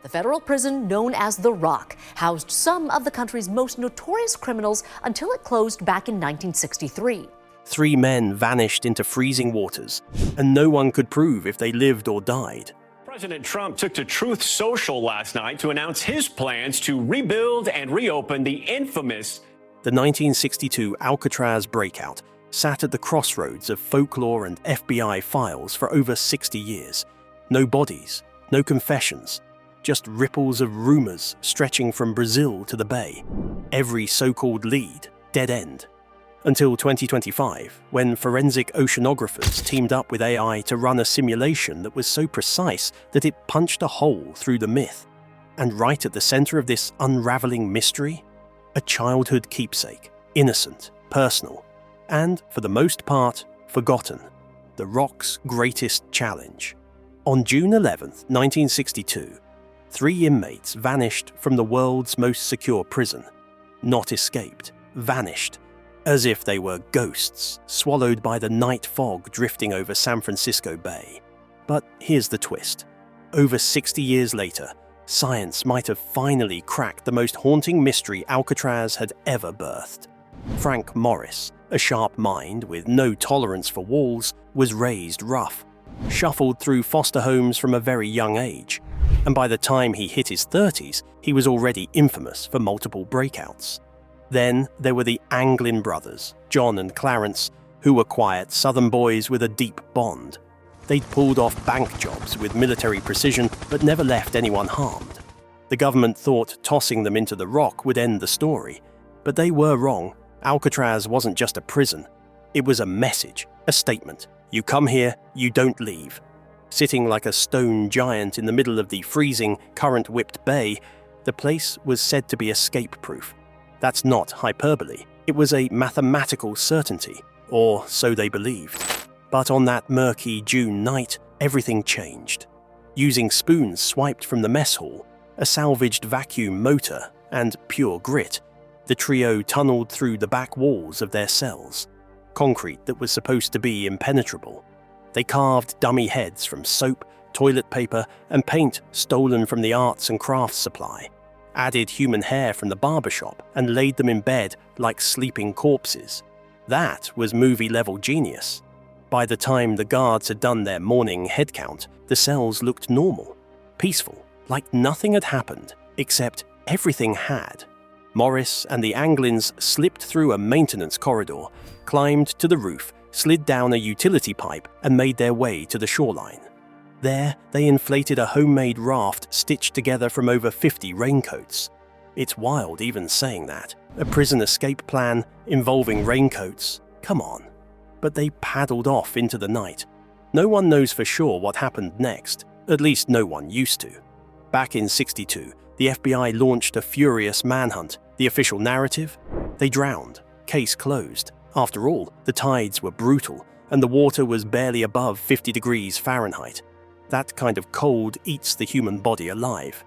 The federal prison known as The Rock housed some of the country's most notorious criminals until it closed back in 1963. 3 men vanished into freezing waters, and no one could prove if they lived or died. President Trump took to Truth Social last night to announce his plans to rebuild and reopen the infamous The 1962 Alcatraz breakout sat at the crossroads of folklore and FBI files for over 60 years. No bodies, no confessions, just ripples of rumors stretching from Brazil to the Bay. Every so-called lead, dead end. Until 2025, when forensic oceanographers teamed up with AI to run a simulation that was so precise that it punched a hole through the myth. And right at the center of this unraveling mystery, a childhood keepsake, innocent, personal, and, for the most part, forgotten. The Rock's greatest challenge. On June 11, 1962, 3 inmates vanished from the world's most secure prison. Not escaped, vanished, as if they were ghosts swallowed by the night fog drifting over San Francisco Bay. But here's the twist. Over 60 years later, science might have finally cracked the most haunting mystery Alcatraz had ever birthed. Frank Morris, a sharp mind with no tolerance for walls, was raised rough, shuffled through foster homes from a very young age, and by the time he hit his 30s, he was already infamous for multiple breakouts. Then there were the Anglin brothers, John and Clarence, who were quiet Southern boys with a deep bond. They'd pulled off bank jobs with military precision, but never left anyone harmed. The government thought tossing them into the Rock would end the story, but they were wrong. Alcatraz wasn't just a prison. It was a message, a statement. You come here, you don't leave. Sitting like a stone giant in the middle of the freezing, current-whipped bay, the place was said to be escape-proof. That's not hyperbole. It was a mathematical certainty, or so they believed. But on that murky June night, everything changed. Using spoons swiped from the mess hall, a salvaged vacuum motor, and pure grit, the trio tunneled through the back walls of their cells. Concrete that was supposed to be impenetrable. They carved dummy heads from soap, toilet paper, and paint stolen from the arts and crafts supply. Added human hair from the barbershop and laid them in bed like sleeping corpses. That was movie-level genius. By the time the guards had done their morning head count, the cells looked normal, peaceful, like nothing had happened, except everything had. Morris and the Anglins slipped through a maintenance corridor, climbed to the roof, slid down a utility pipe, and made their way to the shoreline. There, they inflated a homemade raft stitched together from over 50 raincoats. It's wild even saying that. A prison escape plan involving raincoats. Come on. But they paddled off into the night. No one knows for sure what happened next. At least no one used to. Back in '62, the FBI launched a furious manhunt. The official narrative? They drowned. Case closed. After all, the tides were brutal, and the water was barely above 50 degrees Fahrenheit. That kind of cold eats the human body alive.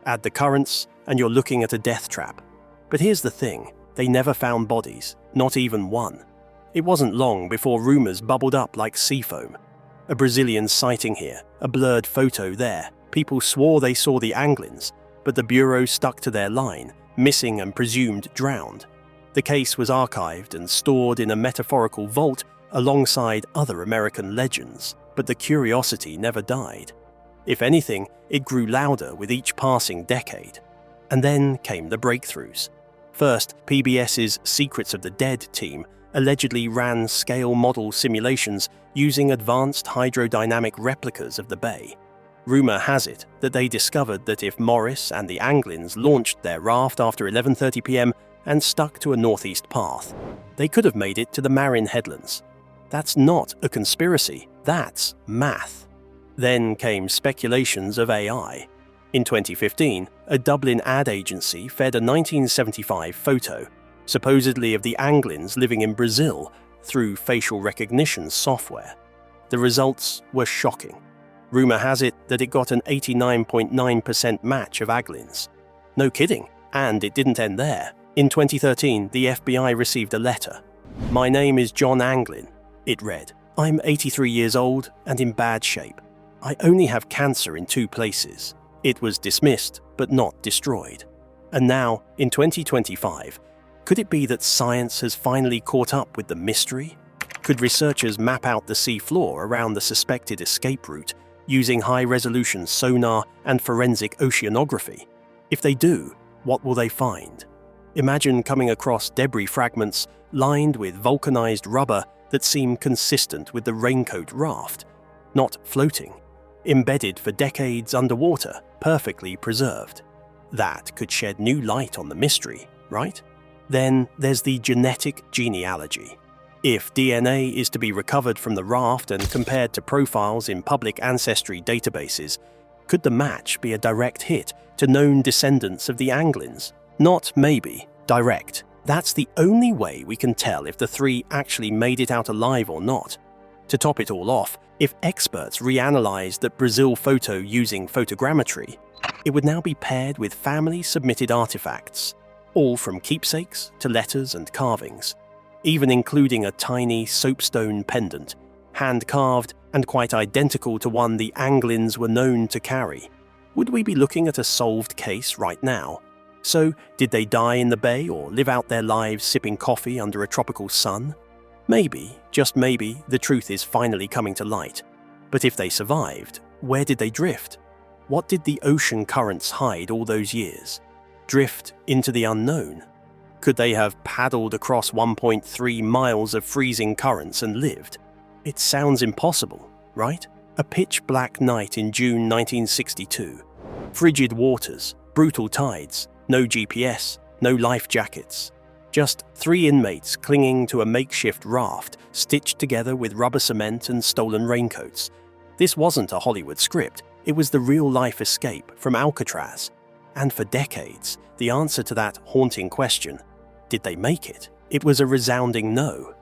Add the currents, and you're looking at a death trap. But here's the thing, they never found bodies, not even one. It wasn't long before rumors bubbled up like sea foam. A Brazilian sighting here, a blurred photo there. People swore they saw the Anglins, but the Bureau stuck to their line, missing and presumed drowned. The case was archived and stored in a metaphorical vault alongside other American legends, but the curiosity never died. If anything, it grew louder with each passing decade. And then came the breakthroughs. First, PBS's Secrets of the Dead team allegedly ran scale model simulations using advanced hydrodynamic replicas of the bay. Rumor has it that they discovered that if Morris and the Anglins launched their raft after 11:30 p.m. and stuck to a northeast path, they could have made it to the Marin Headlands. That's not a conspiracy, that's math. Then came speculations of AI. In 2015, a Dublin ad agency fed a 1975 photo, supposedly of the Anglins living in Brazil, through facial recognition software. The results were shocking. Rumor has it that it got an 89.9% match of Anglins. No kidding, and it didn't end there. In 2013, the FBI received a letter. "My name is John Anglin," it read. "I'm 83 years old and in bad shape. I only have cancer in 2 places. It was dismissed, but not destroyed. And now, in 2025, could it be that science has finally caught up with the mystery? Could researchers map out the sea floor around the suspected escape route using high-resolution sonar and forensic oceanography? If they do, what will they find? Imagine coming across debris fragments lined with vulcanized rubber that seem consistent with the raincoat raft, not floating, embedded for decades underwater, perfectly preserved. That could shed new light on the mystery, right? Then there's the genetic genealogy. If DNA is to be recovered from the raft and compared to profiles in public ancestry databases, could the match be a direct hit to known descendants of the Anglins? Not maybe, direct. That's the only way we can tell if the three actually made it out alive or not. To top it all off, if experts reanalyzed that Brazil photo using photogrammetry, it would now be paired with family-submitted artifacts, all from keepsakes to letters and carvings, even including a tiny soapstone pendant, hand-carved and quite identical to one the Anglins were known to carry. Would we be looking at a solved case right now? So, did they die in the bay or live out their lives sipping coffee under a tropical sun? Maybe, just maybe, the truth is finally coming to light. But if they survived, where did they drift? What did the ocean currents hide all those years? Drift into the unknown? Could they have paddled across 1.3 miles of freezing currents and lived? It sounds impossible, right? A pitch-black night in June 1962. Frigid waters, brutal tides, no GPS, no life jackets. Just 3 inmates clinging to a makeshift raft stitched together with rubber cement and stolen raincoats. This wasn't a Hollywood script, it was the real-life escape from Alcatraz. And for decades, the answer to that haunting question, did they make it? It was a resounding no.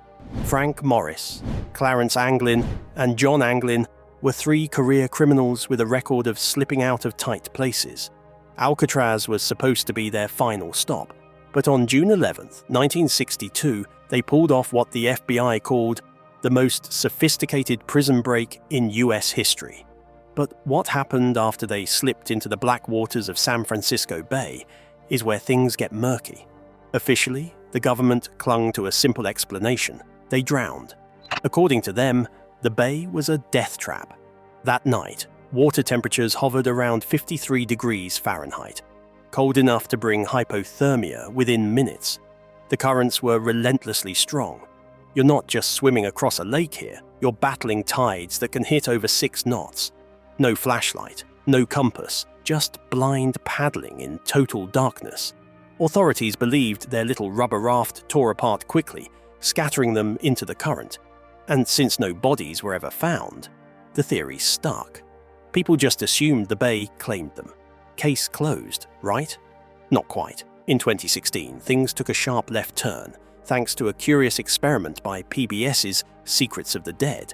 Frank Morris, Clarence Anglin, and John Anglin were 3 career criminals with a record of slipping out of tight places. Alcatraz was supposed to be their final stop, but on June 11, 1962, they pulled off what the FBI called the most sophisticated prison break in US history. But what happened after they slipped into the black waters of San Francisco Bay is where things get murky. Officially, the government clung to a simple explanation. They drowned. According to them, the bay was a death trap. That night, water temperatures hovered around 53 degrees Fahrenheit, cold enough to bring hypothermia within minutes. The currents were relentlessly strong. You're not just swimming across a lake here, you're battling tides that can hit over 6 knots. No flashlight, no compass, just blind paddling in total darkness. Authorities believed their little rubber raft tore apart quickly, scattering them into the current. And since no bodies were ever found, the theory stuck. People just assumed the bay claimed them. Case closed, right? Not quite. In 2016, things took a sharp left turn, thanks to a curious experiment by PBS's Secrets of the Dead.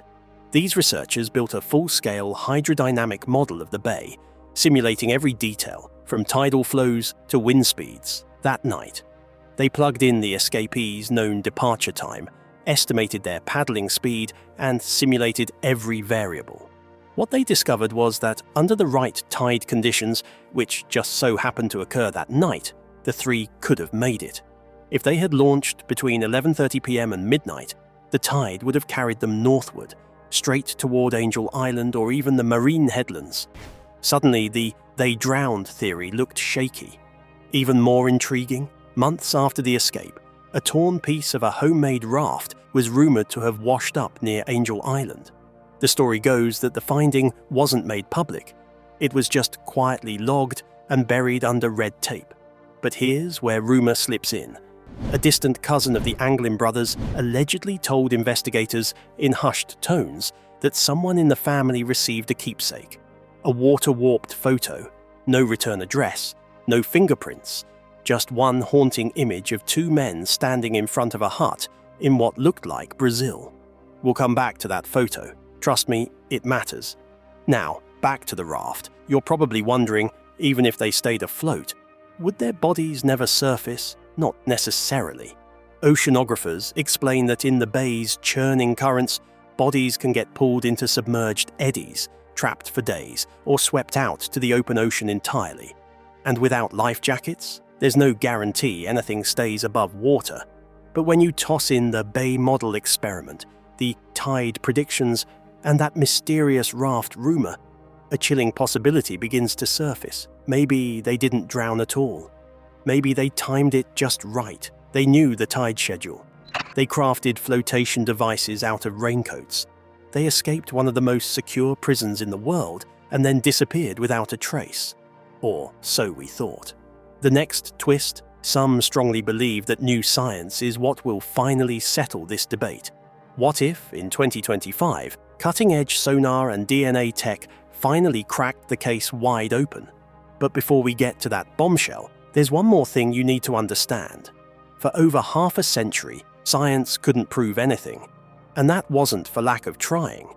These researchers built a full-scale hydrodynamic model of the bay, simulating every detail, from tidal flows to wind speeds, that night. They plugged in the escapees' known departure time, estimated their paddling speed, and simulated every variable. What they discovered was that under the right tide conditions, which just so happened to occur that night, the 3 could have made it. If they had launched between 11:30 p.m. and midnight, the tide would have carried them northward, straight toward Angel Island or even the Marine Headlands. Suddenly, the "they drowned" theory looked shaky. Even more intriguing, months after the escape, a torn piece of a homemade raft was rumored to have washed up near Angel Island. The story goes that the finding wasn't made public. It was just quietly logged and buried under red tape. But here's where rumor slips in. A distant cousin of the Anglin brothers allegedly told investigators in hushed tones that someone in the family received a keepsake. A water-warped photo, no return address, no fingerprints, just one haunting image of 2 men standing in front of a hut in what looked like Brazil. We'll come back to that photo. Trust me, it matters. Now, back to the raft. You're probably wondering, even if they stayed afloat, would their bodies never surface? Not necessarily. Oceanographers explain that in the bay's churning currents, bodies can get pulled into submerged eddies, trapped for days, or swept out to the open ocean entirely. And without life jackets, there's no guarantee anything stays above water. But when you toss in the Bay model experiment, the tide predictions, and that mysterious raft rumor, a chilling possibility begins to surface. Maybe they didn't drown at all. Maybe they timed it just right. They knew the tide schedule. They crafted flotation devices out of raincoats. They escaped one of the most secure prisons in the world and then disappeared without a trace. Or so we thought. The next twist, some strongly believe that new science is what will finally settle this debate. What if, in 2025, cutting-edge sonar and DNA tech finally cracked the case wide open? But before we get to that bombshell, there's one more thing you need to understand. For over half a century, science couldn't prove anything. And that wasn't for lack of trying.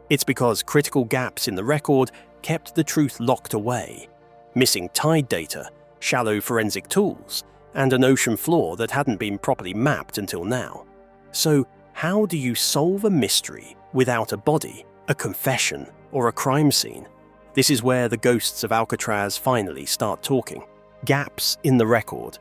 It's because critical gaps in the record kept the truth locked away. Missing tide data, shallow forensic tools, and an ocean floor that hadn't been properly mapped until now. So, how do you solve a mystery without a body, a confession, or a crime scene? This is where the ghosts of Alcatraz finally start talking. Gaps in the record.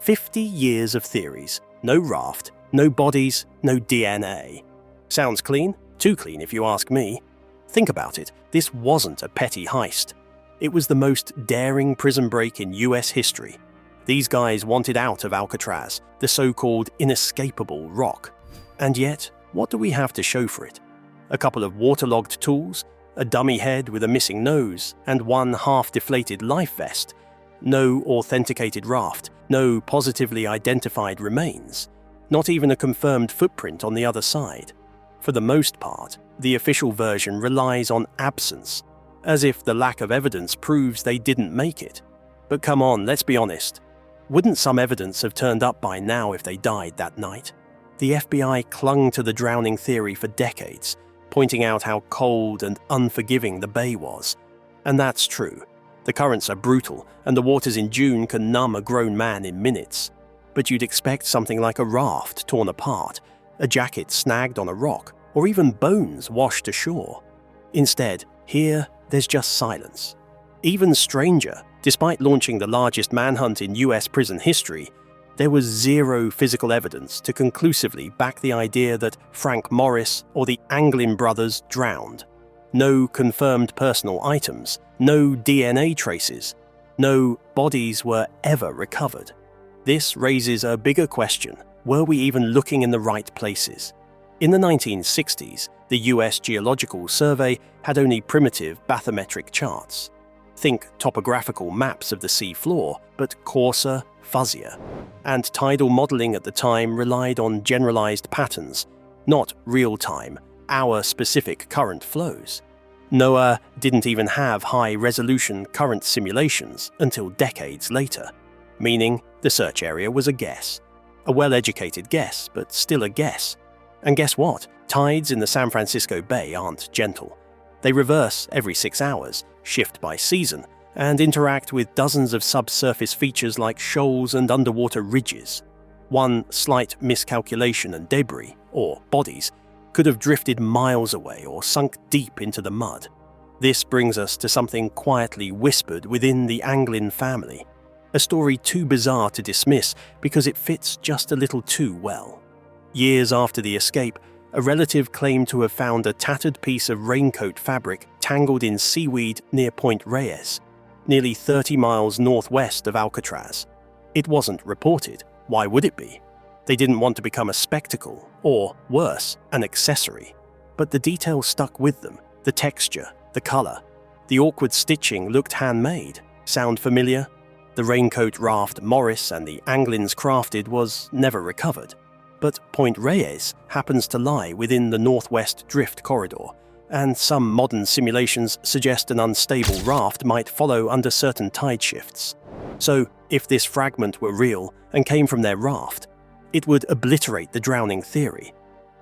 50 years of theories. No raft, no bodies, no DNA. Sounds clean? Too clean if you ask me. Think about it. This wasn't a petty heist. It was the most daring prison break in US history. These guys wanted out of Alcatraz, the so-called inescapable rock. And yet, what do we have to show for it? A couple of waterlogged tools, a dummy head with a missing nose, and one half-deflated life vest. No authenticated raft, no positively identified remains. Not even a confirmed footprint on the other side. For the most part, the official version relies on absence, as if the lack of evidence proves they didn't make it. But come on, let's be honest. Wouldn't some evidence have turned up by now if they died that night? The FBI clung to the drowning theory for decades, pointing out how cold and unforgiving the bay was. And that's true. The currents are brutal, and the waters in June can numb a grown man in minutes. But you'd expect something like a raft torn apart, a jacket snagged on a rock, or even bones washed ashore. Instead, here, there's just silence. Even stranger, despite launching the largest manhunt in US prison history, there was zero physical evidence to conclusively back the idea that Frank Morris or the Anglin brothers drowned. No confirmed personal items, no DNA traces, no bodies were ever recovered. This raises a bigger question. Were we even looking in the right places? In the 1960s, the US Geological Survey had only primitive bathymetric charts. Think topographical maps of the sea floor, but coarser, fuzzier. And tidal modeling at the time relied on generalized patterns, not real-time, hour-specific current flows. NOAA didn't even have high-resolution current simulations until decades later, meaning the search area was a guess. A well-educated guess, but still a guess. And guess what? Tides in the San Francisco Bay aren't gentle. They reverse every 6 hours, shift by season, and interact with dozens of subsurface features like shoals and underwater ridges. One slight miscalculation and debris, or bodies, could have drifted miles away or sunk deep into the mud. This brings us to something quietly whispered within the Anglin family. A story too bizarre to dismiss because it fits just a little too well. Years after the escape, a relative claimed to have found a tattered piece of raincoat fabric tangled in seaweed near Point Reyes, nearly 30 miles northwest of Alcatraz. It wasn't reported. Why would it be? They didn't want to become a spectacle, or, worse, an accessory. But the details stuck with them, the texture, the color. The awkward stitching looked handmade. Sound familiar? The raincoat raft Morris and the Anglins crafted was never recovered. But Point Reyes happens to lie within the northwest drift corridor, and some modern simulations suggest an unstable raft might follow under certain tide shifts. So, if this fragment were real and came from their raft, it would obliterate the drowning theory.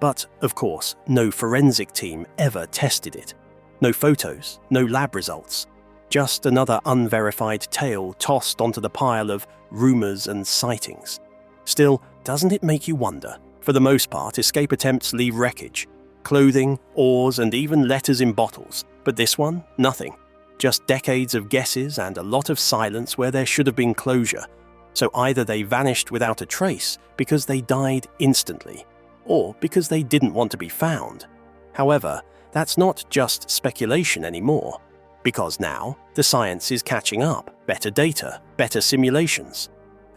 But, of course, no forensic team ever tested it. No photos, no lab results. Just another unverified tale tossed onto the pile of rumors and sightings. Still, doesn't it make you wonder? For the most part, escape attempts leave wreckage. Clothing, oars, and even letters in bottles. But this one, nothing. Just decades of guesses and a lot of silence where there should have been closure. So either they vanished without a trace because they died instantly, or because they didn't want to be found. However, that's not just speculation anymore, because now the science is catching up, better data, better simulations,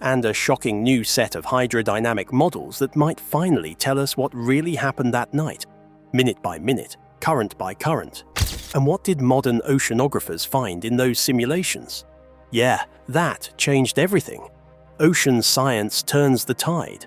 and a shocking new set of hydrodynamic models that might finally tell us what really happened that night, minute by minute, current by current. And what did modern oceanographers find in those simulations? Yeah, that changed everything. Ocean science turns the tide.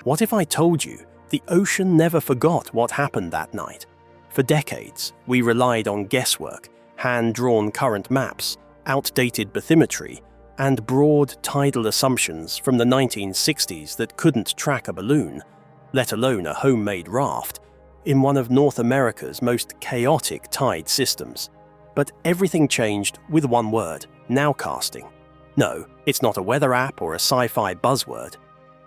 What if I told you the ocean never forgot what happened that night? For decades, we relied on guesswork, hand-drawn current maps, outdated bathymetry, and broad tidal assumptions from the 1960s that couldn't track a balloon, let alone a homemade raft, in one of North America's most chaotic tide systems. But everything changed with one word: nowcasting. No, it's not a weather app or a sci-fi buzzword.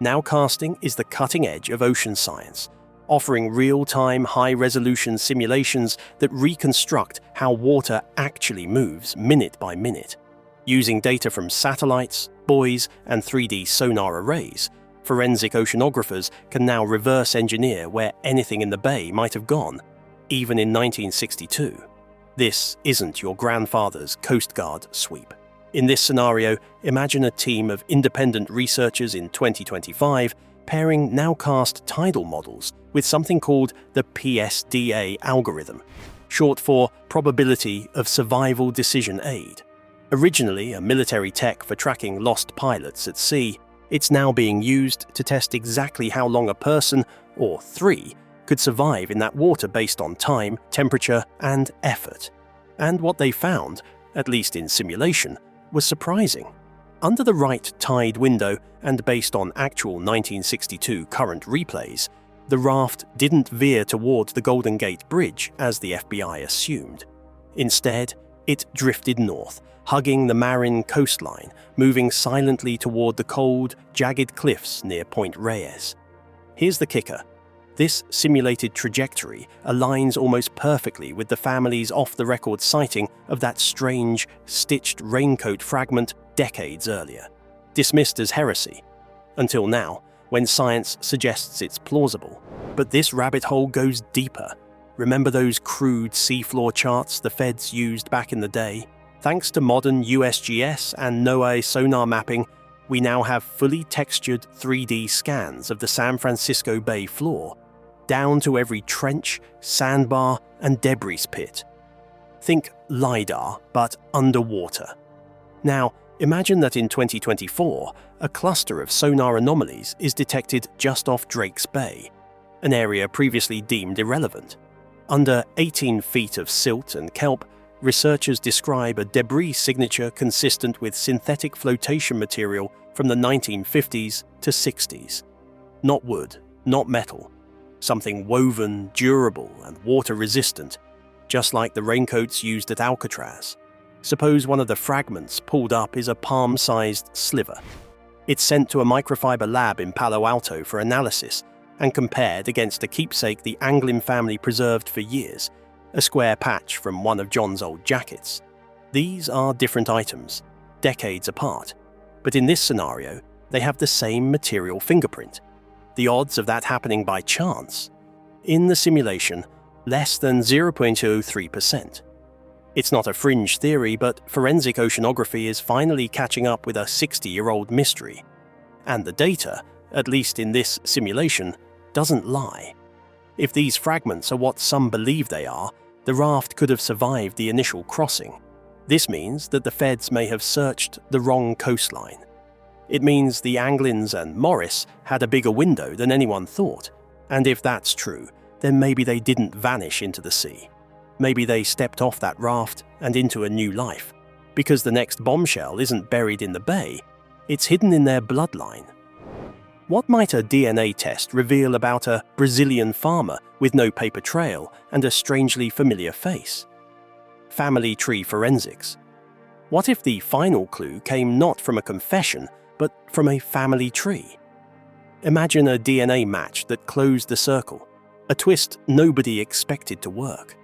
Nowcasting is the cutting edge of ocean science, offering real-time, high-resolution simulations that reconstruct how water actually moves minute by minute. Using data from satellites, buoys, and 3D sonar arrays, forensic oceanographers can now reverse engineer where anything in the bay might have gone, even in 1962. This isn't your grandfather's Coast Guard sweep. In this scenario, imagine a team of independent researchers in 2025 pairing nowcast tidal models with something called the PSDA algorithm, short for Probability of Survival Decision Aid. Originally a military tech for tracking lost pilots at sea, it's now being used to test exactly how long a person, or three, could survive in that water based on time, temperature, and effort. And what they found, at least in simulation, was surprising. Under the right tide window and based on actual 1962 current replays, the raft didn't veer towards the Golden Gate Bridge as the FBI assumed. Instead, it drifted north, hugging the Marin coastline, moving silently toward the cold, jagged cliffs near Point Reyes. Here's the kicker. This simulated trajectory aligns almost perfectly with the family's off-the-record sighting of that strange, stitched raincoat fragment decades earlier, dismissed as heresy. Until now, when science suggests it's plausible. But this rabbit hole goes deeper. Remember those crude seafloor charts the feds used back in the day? Thanks to modern USGS and NOAA sonar mapping, we now have fully textured 3D scans of the San Francisco Bay floor, down to every trench, sandbar, and debris pit. Think LiDAR, but underwater. Now, imagine that in 2024, a cluster of sonar anomalies is detected just off Drake's Bay, an area previously deemed irrelevant. Under 18 feet of silt and kelp, researchers describe a debris signature consistent with synthetic flotation material from the 1950s to 60s. Not wood, not metal. Something woven, durable, and water-resistant, just like the raincoats used at Alcatraz. Suppose one of the fragments pulled up is a palm-sized sliver. It's sent to a microfiber lab in Palo Alto for analysis and compared against a keepsake the Anglin family preserved for years, a square patch from one of John's old jackets. These are different items, decades apart, but in this scenario, they have the same material fingerprint. The odds of that happening by chance? In the simulation, less than 0.03%. It's not a fringe theory, but forensic oceanography is finally catching up with a 60-year-old mystery. And the data, at least in this simulation, doesn't lie. If these fragments are what some believe they are, the raft could have survived the initial crossing. This means that the feds may have searched the wrong coastline. It means the Anglins and Morris had a bigger window than anyone thought. And if that's true, then maybe they didn't vanish into the sea. Maybe they stepped off that raft and into a new life. Because the next bombshell isn't buried in the bay, it's hidden in their bloodline. What might a DNA test reveal about a Brazilian farmer with no paper trail and a strangely familiar face? Family tree forensics. What if the final clue came not from a confession, but from a family tree? Imagine a DNA match that closed the circle, a twist nobody expected to work.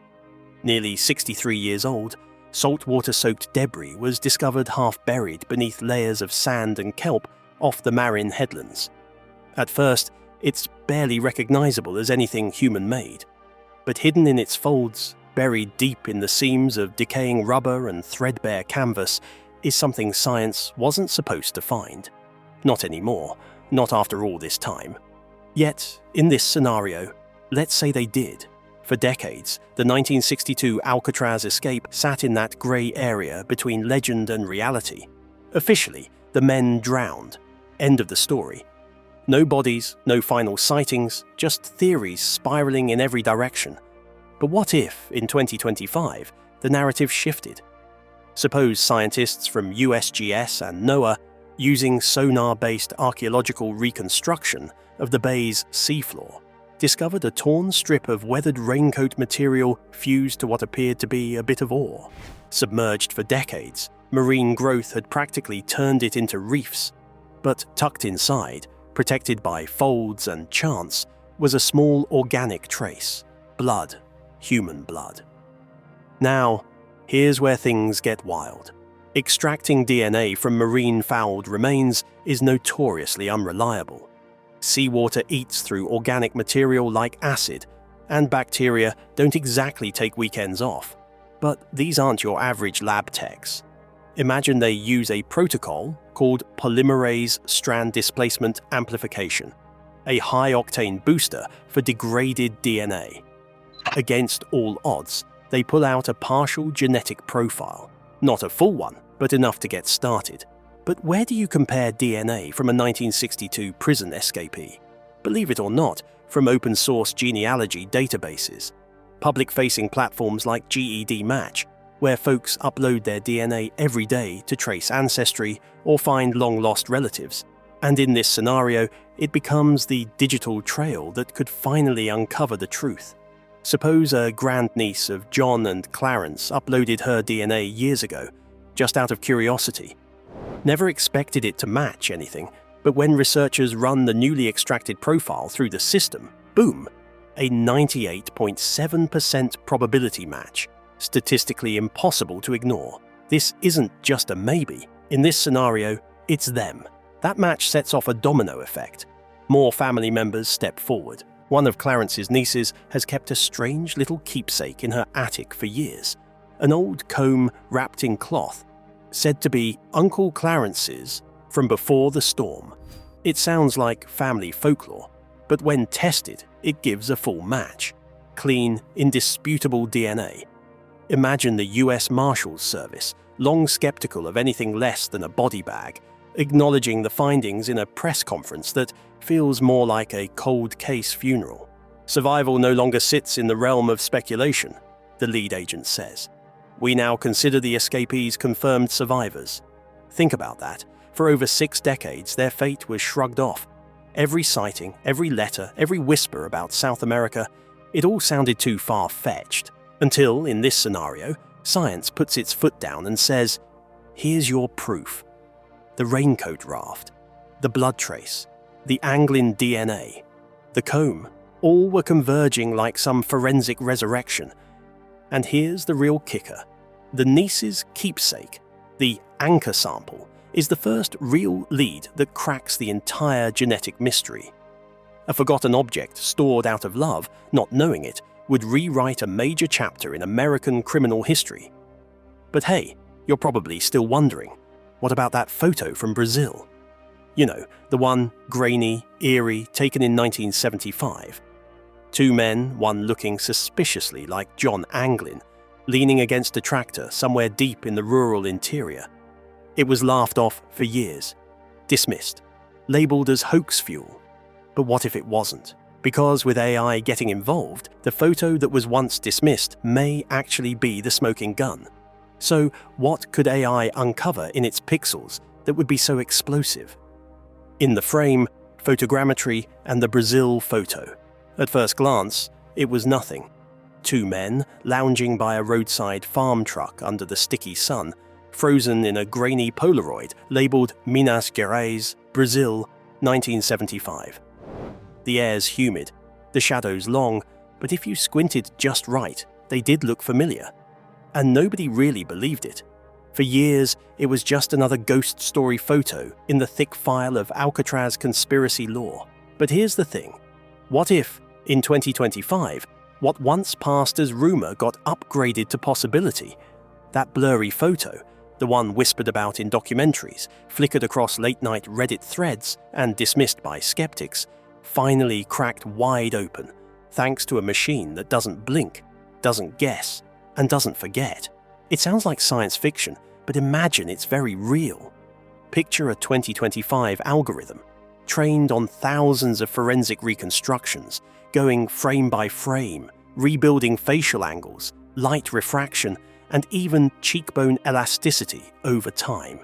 Nearly 63 years old, saltwater-soaked debris was discovered half buried beneath layers of sand and kelp off the Marin headlands. At first, it's barely recognizable as anything human-made, but hidden in its folds, buried deep in the seams of decaying rubber and threadbare canvas, is something science wasn't supposed to find. Not anymore, not after all this time. Yet, in this scenario, let's say they did. For decades, the 1962 Alcatraz escape sat in that grey area between legend and reality. Officially, the men drowned. End of the story. No bodies, no final sightings, just theories spiralling in every direction. But what if, in 2025, the narrative shifted? Suppose scientists from USGS and NOAA, using sonar-based archaeological reconstruction of the bay's seafloor, discovered a torn strip of weathered raincoat material fused to what appeared to be a bit of ore. Submerged for decades, marine growth had practically turned it into reefs. But tucked inside, protected by folds and chants, was a small organic trace. Blood. Human blood. Now, here's where things get wild. Extracting DNA from marine-fouled remains is notoriously unreliable. Seawater eats through organic material like acid, and bacteria don't exactly take weekends off. But these aren't your average lab techs. Imagine they use a protocol called polymerase strand displacement amplification, a high-octane booster for degraded DNA. Against all odds, they pull out a partial genetic profile. Not a full one, but enough to get started. But where do you compare DNA from a 1962 prison escapee? Believe it or not, from open-source genealogy databases. Public-facing platforms like GED Match, where folks upload their DNA every day to trace ancestry or find long-lost relatives. And in this scenario, it becomes the digital trail that could finally uncover the truth. Suppose a grandniece of John and Clarence uploaded her DNA years ago, just out of curiosity. Never expected it to match anything, but when researchers run the newly extracted profile through the system, boom, a 98.7% probability match. Statistically impossible to ignore. This isn't just a maybe. In this scenario, it's them. That match sets off a domino effect. More family members step forward. One of Clarence's nieces has kept a strange little keepsake in her attic for years. An old comb wrapped in cloth, said to be Uncle Clarence's from before the storm. It sounds like family folklore, but when tested, it gives a full match. Clean, indisputable DNA. Imagine the US Marshals Service, long skeptical of anything less than a body bag, acknowledging the findings in a press conference that feels more like a cold case funeral. Survival no longer sits in the realm of speculation, the lead agent says. We now consider the escapees confirmed survivors. Think about that. For over 6 decades, their fate was shrugged off. Every sighting, every letter, every whisper about South America, it all sounded too far-fetched. Until, in this scenario, science puts its foot down and says, here's your proof. The raincoat raft, the blood trace, the Anglin DNA, the comb, all were converging like some forensic resurrection. And here's the real kicker. The niece's keepsake, the anchor sample, is the first real lead that cracks the entire genetic mystery. A forgotten object stored out of love, not knowing it, would rewrite a major chapter in American criminal history. But hey, you're probably still wondering, what about that photo from Brazil? You know, the one grainy, eerie, taken in 1975. 2 men, one looking suspiciously like John Anglin, leaning against a tractor somewhere deep in the rural interior. It was laughed off for years, dismissed, labeled as hoax fuel. But what if it wasn't? Because with AI getting involved, the photo that was once dismissed may actually be the smoking gun. So what could AI uncover in its pixels that would be so explosive? In the frame, photogrammetry, and the Brazil photo. At first glance, it was nothing. 2 men lounging by a roadside farm truck under the sticky sun, frozen in a grainy Polaroid labeled Minas Gerais, Brazil, 1975. The air's humid, the shadows long, but if you squinted just right, They did look familiar, and nobody really believed it. For years, it was just another ghost story photo in the thick file of Alcatraz conspiracy lore. But here's the thing. What if, in 2025, what once passed as rumor got upgraded to possibility? That blurry photo, the one whispered about in documentaries, flickered across late-night Reddit threads and dismissed by skeptics, finally cracked wide open, thanks to a machine that doesn't blink, doesn't guess, and doesn't forget. It sounds like science fiction, but imagine it's very real. Picture a 2025 algorithm, trained on thousands of forensic reconstructions, going frame by frame, rebuilding facial angles, light refraction, and even cheekbone elasticity over time.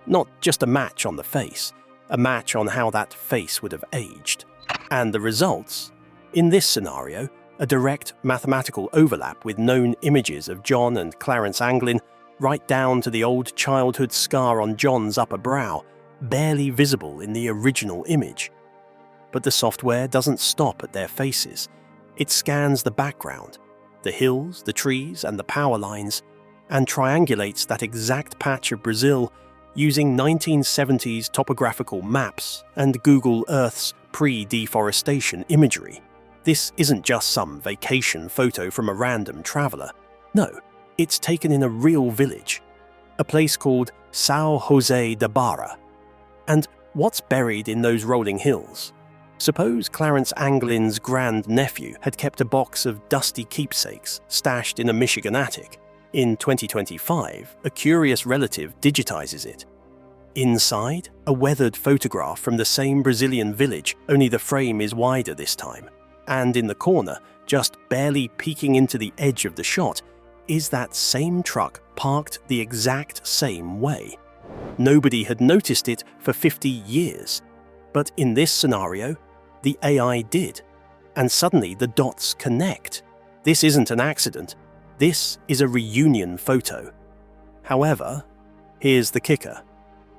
Not just a match on the face, a match on how that face would have aged. And the results? In this scenario, a direct mathematical overlap with known images of John and Clarence Anglin, right down to the old childhood scar on John's upper brow, barely visible in the original image. But the software doesn't stop at their faces. It scans the background, the hills, the trees, and the power lines, and triangulates that exact patch of Brazil using 1970s topographical maps and Google Earth's pre-deforestation imagery. This isn't just some vacation photo from a random traveler. No, it's taken in a real village, a place called São José da Barra. And what's buried in those rolling hills? Suppose Clarence Anglin's grand-nephew had kept a box of dusty keepsakes stashed in a Michigan attic. In 2025, a curious relative digitizes it. Inside, a weathered photograph from the same Brazilian village, only the frame is wider this time. And in the corner, just barely peeking into the edge of the shot, is that same truck parked the exact same way. Nobody had noticed it for 50 years. But in this scenario, the AI did. And suddenly the dots connect. This isn't an accident. This is a reunion photo. However, here's the kicker.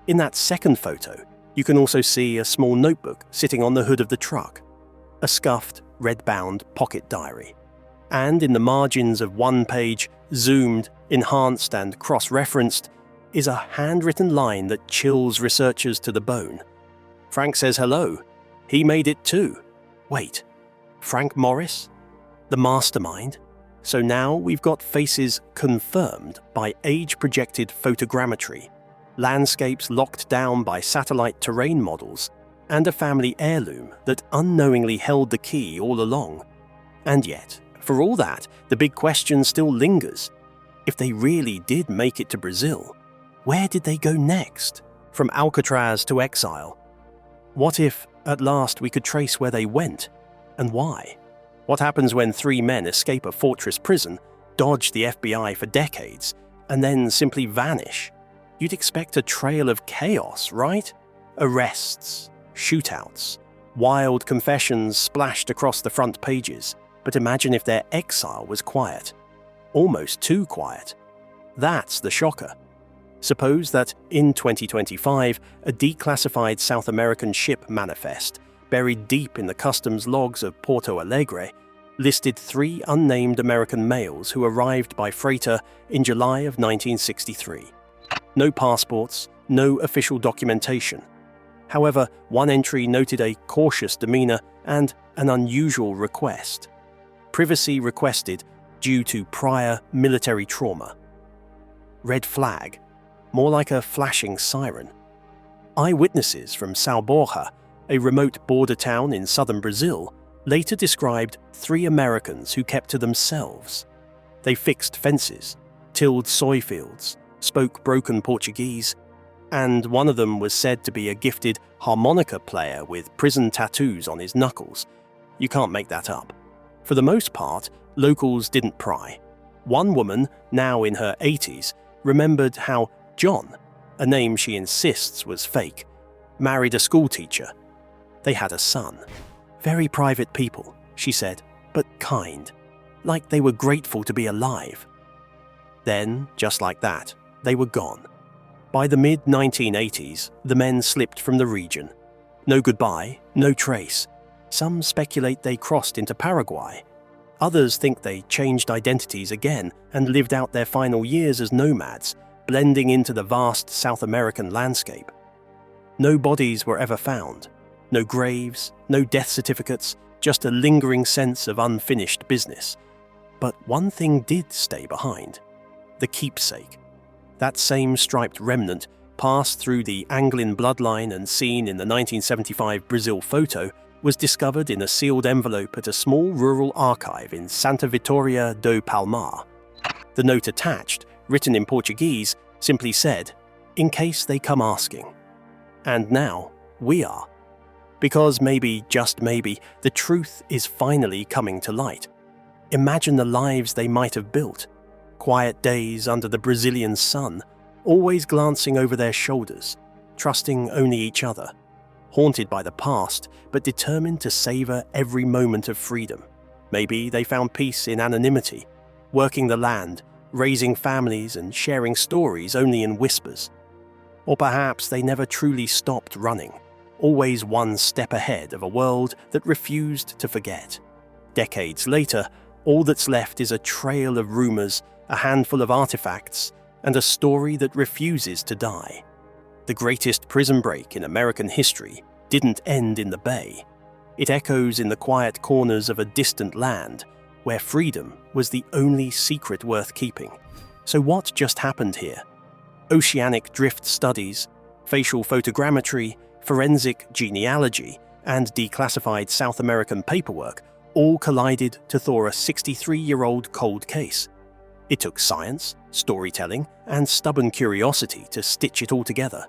In that second photo, you can also see a small notebook sitting on the hood of the truck, a scuffed, red-bound pocket diary. And in the margins of one page, zoomed, enhanced, and cross-referenced, is a handwritten line that chills researchers to the bone. Frank says hello. He made it too. Wait, Frank Morris? The mastermind? So now we've got faces confirmed by age-projected photogrammetry, landscapes locked down by satellite terrain models, and a family heirloom that unknowingly held the key all along. And yet, for all that, the big question still lingers. If they really did make it to Brazil, where did they go next? From Alcatraz to exile? What if, at last, we could trace where they went, and why? What happens when 3 men escape a fortress prison, dodge the FBI for decades, and then simply vanish? You'd expect a trail of chaos, right? Arrests, shootouts, wild confessions splashed across the front pages. But imagine if their exile was quiet. Almost too quiet. That's the shocker. Suppose that in 2025, a declassified South American ship manifest, buried deep in the customs logs of Porto Alegre, listed 3 unnamed American males who arrived by freighter in July of 1963. No passports, no official documentation. However, one entry noted a cautious demeanor and an unusual request. Privacy requested due to prior military trauma. Red flag, more like a flashing siren. Eyewitnesses from São Borja, a remote border town in southern Brazil, later described 3 Americans who kept to themselves. They fixed fences, tilled soy fields, spoke broken Portuguese, and one of them was said to be a gifted harmonica player with prison tattoos on his knuckles. You can't make that up. For the most part, locals didn't pry. One woman, now in her 80s, remembered how John, a name she insists was fake, married a schoolteacher. They had a son. Very private people, she said, but kind, like they were grateful to be alive. Then, just like that, they were gone. By the mid-1980s, the men slipped from the region. No goodbye, no trace. Some speculate they crossed into Paraguay. Others think they changed identities again and lived out their final years as nomads, blending into the vast South American landscape. No bodies were ever found, no graves, no death certificates, just a lingering sense of unfinished business. But one thing did stay behind: the keepsake. That same striped remnant, passed through the Anglin bloodline and seen in the 1975 Brazil photo, was discovered in a sealed envelope at a small rural archive in Santa Vitória do Palmar. The note attached, written in Portuguese, simply said, "In case they come asking." And now, we are. Because maybe, just maybe, the truth is finally coming to light. Imagine the lives they might have built. Quiet days under the Brazilian sun, always glancing over their shoulders, trusting only each other. Haunted by the past, but determined to savor every moment of freedom. Maybe they found peace in anonymity, working the land, raising families and sharing stories only in whispers. Or perhaps they never truly stopped running, always one step ahead of a world that refused to forget. Decades later, all that's left is a trail of rumors, a handful of artifacts, and a story that refuses to die. The greatest prison break in American history didn't end in the bay. It echoes in the quiet corners of a distant land where freedom was the only secret worth keeping. So what just happened here? Oceanic drift studies, facial photogrammetry, forensic genealogy, and declassified South American paperwork all collided to thaw a 63-year-old cold case. It took science, storytelling, and stubborn curiosity to stitch it all together.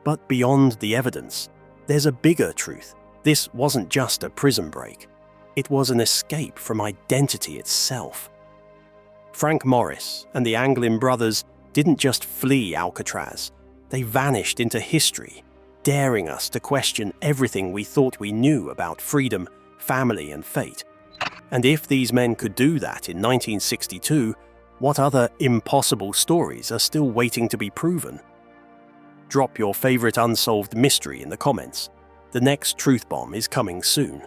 But beyond the evidence, there's a bigger truth. This wasn't just a prison break. It was an escape from identity itself. Frank Morris and the Anglin brothers didn't just flee Alcatraz. They vanished into history, daring us to question everything we thought we knew about freedom, family, and fate. And if these men could do that in 1962, what other impossible stories are still waiting to be proven? Drop your favorite unsolved mystery in the comments. The next truth bomb is coming soon.